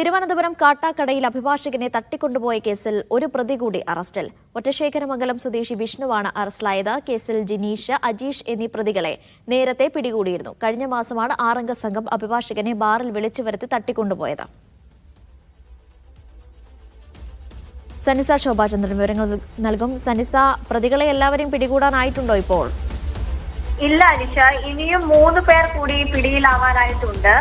തിരുവനന്തപുരം കാട്ടാക്കടയിൽ അഭിഭാഷകനെ തട്ടിക്കൊണ്ടുപോയ കേസിൽ ഒരു പ്രതി കൂടി അറസ്റ്റിൽ. ഒറ്റശേഖരമംഗലം സ്വദേശി വിഷ്ണുവാണ് അറസ്റ്റിലായത്. കേസിൽ ജിനീഷ്, അജീഷ് എന്നീ പ്രതികളെ നേരത്തെ പിടികൂടിയിരുന്നു. കഴിഞ്ഞ മാസമാണ് 6 സംഘം അഭിഭാഷകനെ ബാറിൽ വിളിച്ചു വരുത്തി തട്ടിക്കൊണ്ടുപോയത്. സനിസ ശോഭാചന്ദ്രൻ വിവരങ്ങൾ നൽകും. സനിസ, പ്രതികളെ എല്ലാവരെയും പിടികൂടാനായിട്ടുണ്ടോ ഇപ്പോൾ? ഇല്ല അനിഷ, ഇനിയും 3 പേർ കൂടി പിടിയിലാവാനായിട്ടുണ്ട്.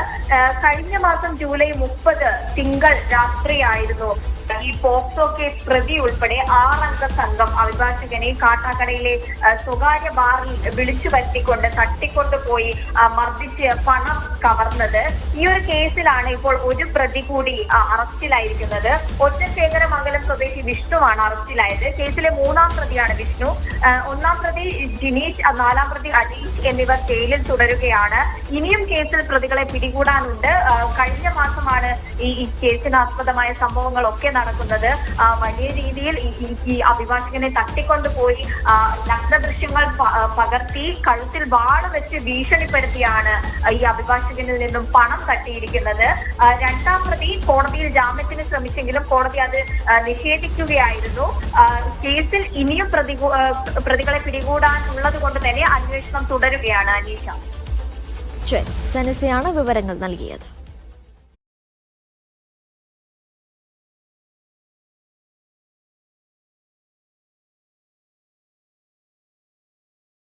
കഴിഞ്ഞ മാസം ജൂലൈ 30 തിങ്കൾ രാത്രിയായിരുന്നു ഈ പോക്സോ കേസ് പ്രതി ഉൾപ്പെടെ 6 സംഘം അഭിഭാഷകനെ കാട്ടാക്കടയിലെ സ്വകാര്യ ബാറിൽ വിളിച്ചു വരുത്തിക്കൊണ്ട് തട്ടിക്കൊണ്ടുപോയി മർദ്ദിച്ച് പണം കവർന്നത്. ഈ ഒരു കേസിലാണ് ഇപ്പോൾ ഒരു പ്രതി കൂടി അറസ്റ്റിലായിരിക്കുന്നത്. ഒറ്റശേഖരമംഗലം സ്വദേശി വിഷ്ണുവാണ് അറസ്റ്റിലായത്. കേസിലെ 3ാം പ്രതിയാണ് വിഷ്ണു. 1ാം പ്രതി ജിനീഷ്, 4ാം പ്രതി അജീഷ് എന്നിവർ ജയിലിൽ തുടരുകയാണ്. ഇനിയും കേസിൽ പ്രതികളെ പിടികൂടാനുണ്ട്. കഴിഞ്ഞ മാസമാണ് ഈ കേസിനാസ്പദമായ സംഭവങ്ങളൊക്കെ നടക്കുന്നത്. വലിയ രീതിയിൽ ഈ അഭിഭാഷകനെ തട്ടിക്കൊണ്ടുപോയി നഗ്ന ദൃശ്യങ്ങൾ പകർത്തി കഴുത്തിൽ വാള് വെച്ച് ഭീഷണിപ്പെടുത്തിയാണ് ഈ അഭിഭാഷകനിൽ നിന്നും പണം തട്ടിയിരിക്കുന്നത്. 2ാം പ്രതി കോടതിയിൽ ജാമ്യത്തിന് ശ്രമിച്ചെങ്കിലും കോടതി അത് നിഷേധിക്കുകയായിരുന്നു. കേസിൽ ഇനിയും പ്രതികളെ പിടികൂടാനുള്ളത് കൊണ്ട് തന്നെ അന്വേഷണം തുടരുകയാണ്. അനീഷ, സനിസയാണ് വിവരങ്ങൾ നൽകിയത്.